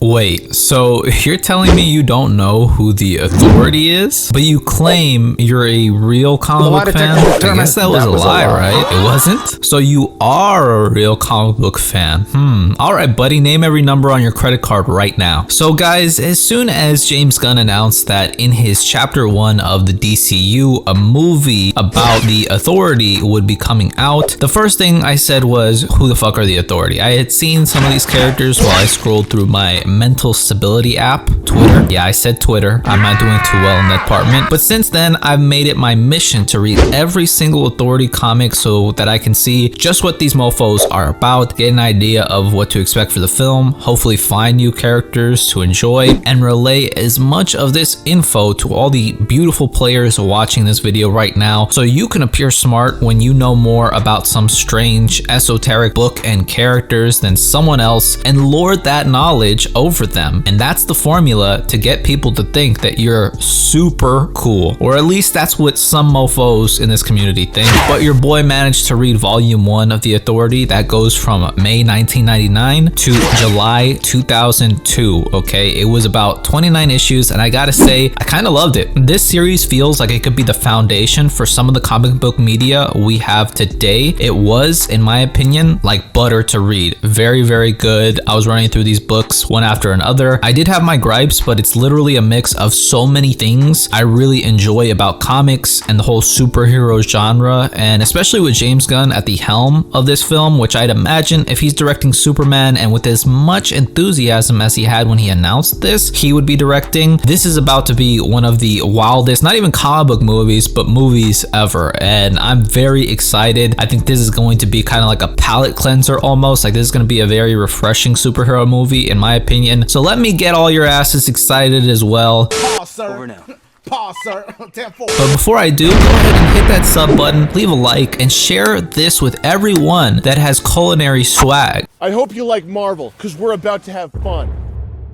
Wait, so you're telling me you don't know who the Authority is, but you claim you're a real comic book fan? I guess that was a lie, right? It wasn't? So you are a real comic book fan. Alright, buddy, name every number on your credit card right now. So guys, as soon as James Gunn announced that in his chapter 1 of the DCU, a movie about the Authority would be coming out, the first thing I said was, who the fuck are the Authority? I had seen some of these characters while I scrolled through my mental stability app, Twitter. Yeah, I said Twitter. I'm not doing too well in that department. But since then, I've made it my mission to read every single Authority comic so that I can see just what these mofos are about, get an idea of what to expect for the film, hopefully find new characters to enjoy, and relay as much of this info to all the beautiful players watching this video right now so you can appear smart when you know more about some strange esoteric book and characters than someone else and lord that knowledge over them. And that's the formula to get people to think that you're super cool, or at least that's what some mofos in this community think. But your boy managed to read volume 1 of the Authority that goes from May 1999 to July 2002. Okay, it was about 29 issues, and I gotta say, I kind of loved it. This series feels like it could be the foundation for some of the comic book media we have today. It was, in my opinion, like butter to read. Very, very good. I was running through these books one after another. I did have my gripes, but it's literally a mix of so many things I really enjoy about comics and the whole superhero genre, and especially with James Gunn at the helm of this film, which I'd imagine if he's directing Superman and with as much enthusiasm as he had when he announced this, he would be directing. This is about to be one of the wildest, not even comic book movies, but movies ever, and I'm very excited. I think this is going to be kind of like a palate cleanser almost. Like, this is going to be a very refreshing superhero movie in my opinion. So let me get all your asses excited as well. Pause, sir. Over now. Pause, sir. 10-4. But before I do, go ahead and hit that sub button, leave a like, and share this with everyone that has culinary swag. I hope you like Marvel, because we're about to have fun.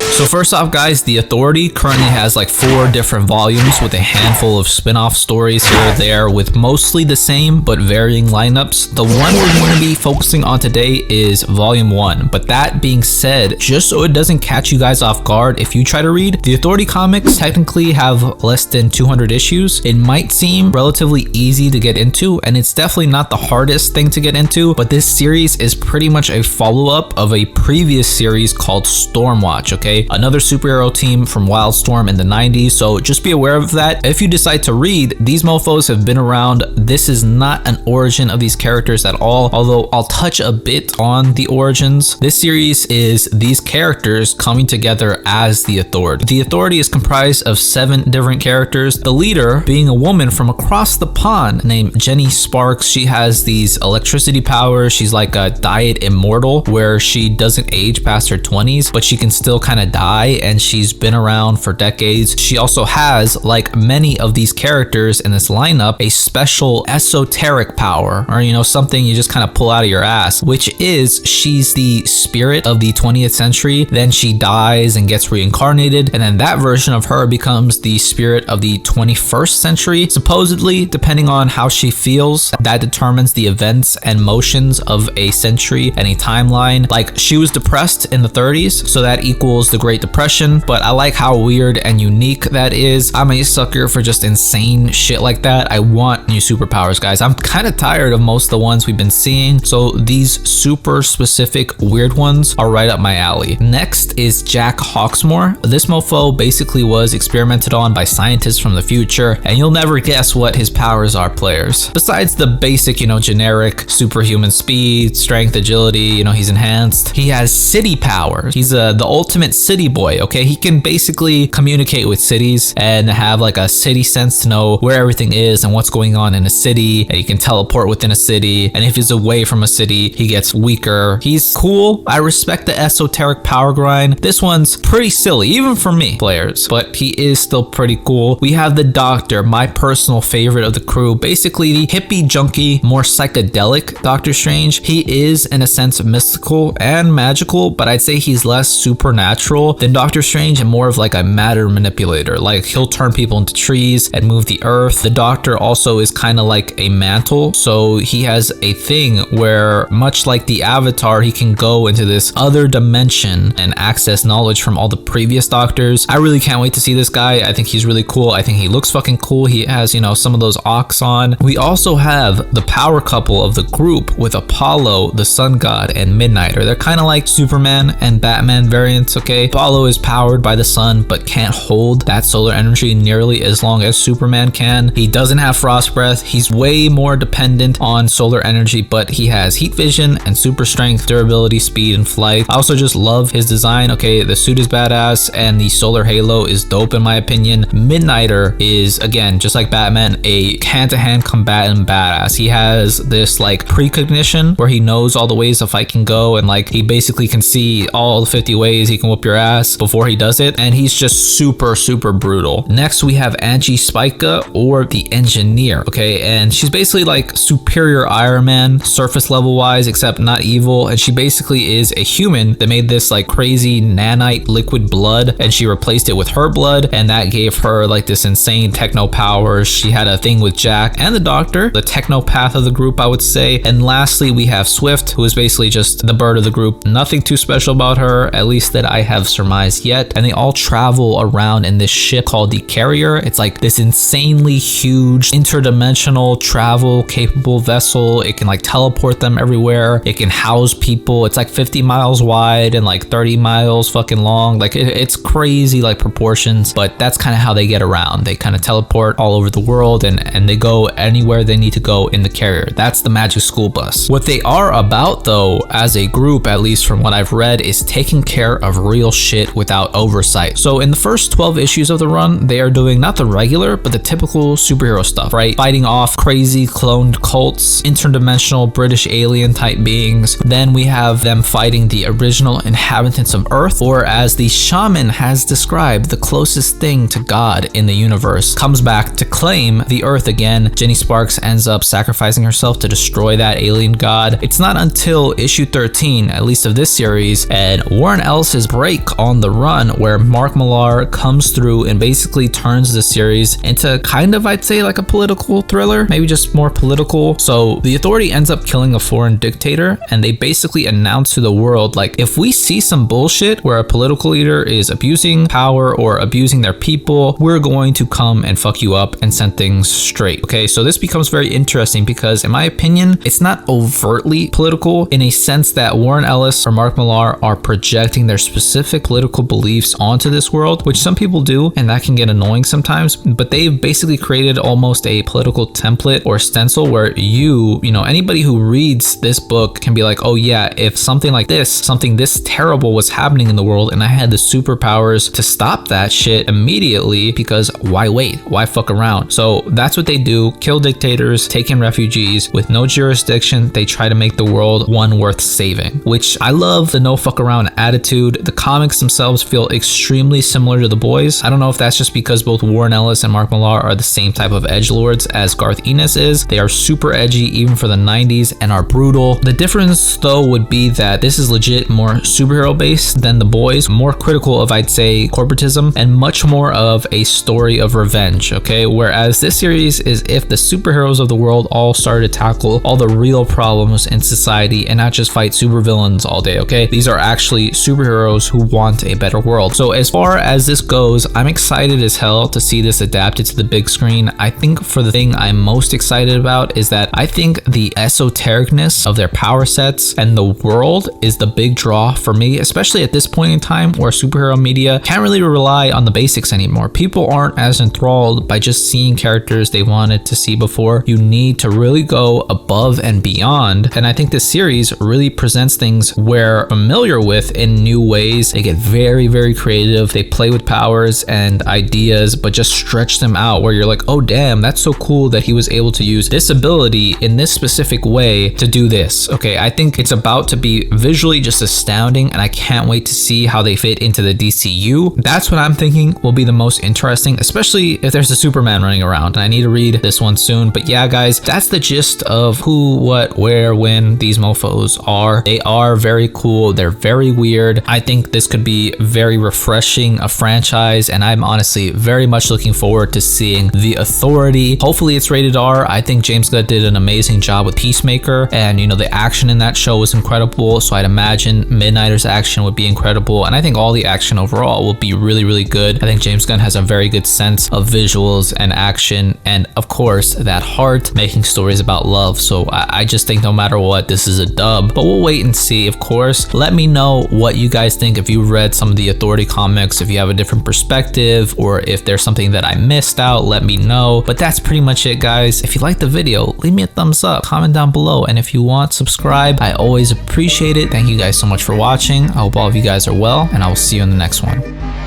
So first off, guys, the Authority currently has like 4 different volumes with a handful of spin-off stories here or there with mostly the same but varying lineups. The one we're going to be focusing on today is volume 1. But that being said, just so it doesn't catch you guys off guard if you try to read, the Authority comics technically have less than 200 issues. It might seem relatively easy to get into, and it's definitely not the hardest thing to get into, but this series is pretty much a follow-up of a previous series called Stormwatch, okay? Another superhero team from Wildstorm in the 90s, so just be aware of that. If you decide to read, these mofos have been around. This is not an origin of these characters at all, although I'll touch a bit on the origins. This series is these characters coming together as the Authority. The Authority is comprised of 7 different characters, the leader being a woman from across the pond named Jenny Sparks. She has these electricity powers. She's like a diet immortal where she doesn't age past her 20s, but she can still kind of die, and she's been around for decades. She also has, like many of these characters in this lineup, a special esoteric power, or something you just kind of pull out of your ass, which is she's the spirit of the 20th century. Then she dies and gets reincarnated, and then that version of her becomes the spirit of the 21st century. Supposedly, depending on how she feels, that determines the events and motions of a century and a timeline. Like, she was depressed in the 30s, so that equals the Great Depression, but I like how weird and unique that is. I'm a sucker for just insane shit like that. I want new superpowers, guys. I'm kind of tired of most of the ones we've been seeing, so these super specific weird ones are right up my alley. Next is Jack Hawksmoor. This mofo basically was experimented on by scientists from the future, and you'll never guess what his powers are, players. Besides the basic, generic superhuman speed, strength, agility, he's enhanced. He has city powers. He's the ultimate city boy, okay? He can basically communicate with cities and have like a city sense to know where everything is and what's going on in a city, and he can teleport within a city, and if he's away from a city, he gets weaker. He's cool. I respect the esoteric power grind. This one's pretty silly, even for me, players, but he is still pretty cool. We have the Doctor, my personal favorite of the crew, basically the hippie junkie, more psychedelic Doctor Strange. He is in a sense mystical and magical, but I'd say he's less supernatural supernatural than Doctor Strange and more of like a matter manipulator. Like he'll turn people into trees and move the earth. The Doctor also is kind of like a mantle, so he has a thing where, much like the Avatar, he can go into this other dimension and access knowledge from all the previous Doctors. I really can't wait to see this guy. I think he's really cool. I think he looks fucking cool. He has, you know, some of those Ox on. We also have the power couple of the group with Apollo, the sun god, and Midnighter. They're kind of like Superman and Batman variants, okay? Apollo is powered by the sun but can't hold that solar energy nearly as long as Superman can. He doesn't have frost breath. He's way more dependent on solar energy, but he has heat vision and super strength, durability, speed, and flight. I also just love his design. Okay, the suit is badass and the solar halo is dope in my opinion. Midnighter is, again, just like Batman, a hand-to-hand combatant badass. He has this like precognition where he knows all the ways a fight can go, and like he basically can see all the 50 ways he can whoop your ass before he does it, and he's just super brutal. Next we have Angie Spica, or the Engineer, okay, and she's basically like superior Iron Man, surface level wise, except not evil, and she basically is a human that made this like crazy nanite liquid blood, and she replaced it with her blood, and that gave her like this insane techno powers. She had a thing with Jack and the Doctor, the technopath of the group, I would say. And lastly we have Swift, who is basically just the bird of the group. Nothing too special about her, at least that I have surmised yet. And they all travel around in this ship called the Carrier. It's like this insanely huge interdimensional travel capable vessel. It can like teleport them everywhere. It can house people. It's like 50 miles wide and like 30 miles fucking long. Like it's crazy like proportions, but that's kind of how they get around. They kind of teleport all over the world, and they go anywhere they need to go in the Carrier. That's the Magic School Bus. What they are about though, as a group, at least from what I've read, is taking care of real shit without oversight. So in the first 12 issues of the run, they are doing not the regular, but the typical superhero stuff, right? Fighting off crazy cloned cults, interdimensional British alien type beings. Then we have them fighting the original inhabitants of Earth, or as the shaman has described, the closest thing to God in the universe, comes back to claim the Earth again. Jenny Sparks ends up sacrificing herself to destroy that alien god. It's not until issue 13, at least of this series, and Warren Ellis's break on the run, where Mark Millar comes through and basically turns the series into kind of, I'd say, like a political thriller, maybe just more political. So the Authority ends up killing a foreign dictator, and they basically announce to the world, like, if we see some bullshit where a political leader is abusing power or abusing their people, we're going to come and fuck you up and set things straight. Okay, so this becomes very interesting because in my opinion, it's not overtly political in a sense that Warren Ellis or Mark Millar are projecting their specific political beliefs onto this world, which some people do, and that can get annoying sometimes, but they've basically created almost a political template or stencil where you know, anybody who reads this book can be like, oh yeah, if something like this, something this terrible was happening in the world and I had the superpowers to stop that shit immediately, because why wait? Why fuck around? So that's what they do. Kill dictators, take in refugees with no jurisdiction. They try to make the world one worth saving, which I love the no fuck around attitude. The comics themselves feel extremely similar to The Boys. I don't know if that's just because both Warren Ellis and Mark Millar are the same type of edgelords as Garth Ennis is. They are super edgy even for the 90s and are brutal. The difference though would be that this is legit more superhero based than The Boys, more critical of, I'd say, corporatism, and much more of a story of revenge, okay? Whereas this series is if the superheroes of the world all started to tackle all the real problems in society and not just fight supervillains all day, okay? These are actually superheroes who want a better world. So as far as this goes, I'm excited as hell to see this adapted to the big screen. I think for the thing I'm most excited about is that I think the esotericness of their power sets and the world is the big draw for me, especially at this point in time where superhero media can't really rely on the basics anymore. People aren't as enthralled by just seeing characters they wanted to see before. You need to really go above and beyond, and I think this series really presents things we're familiar with in new ways. They get very creative. They play with powers and ideas, but just stretch them out where you're like, oh damn, that's so cool that he was able to use this ability in this specific way to do this. Okay, I think it's about to be visually just astounding, and I can't wait to see how they fit into the DCU. That's what I'm thinking will be the most interesting, especially if there's a Superman running around, and I need to read this one soon. But yeah guys, that's the gist of who, what, where, when these mofos are. They are very cool. They're very weird. I think this this could be very refreshing, a franchise, and I'm honestly very much looking forward to seeing The Authority. Hopefully it's rated R. I think James Gunn did an amazing job with Peacemaker, and you know, the action in that show was incredible, so I'd imagine Midnighter's action would be incredible, and I think all the action overall will be really good. I think James Gunn has a very good sense of visuals and action, and of course that heart, making stories about love. So I just think no matter what, this is a dub, but we'll wait and see. Of course, let me know what you guys think. If you read some of the Authority comics, if you have a different perspective, or if there's something that I missed out, let me know. But that's pretty much it, guys. If you liked the video, leave me a thumbs up, comment down below, and if you want, subscribe. I always appreciate it. Thank you guys so much for watching. I hope all of you guys are well, and I will see you in the next one.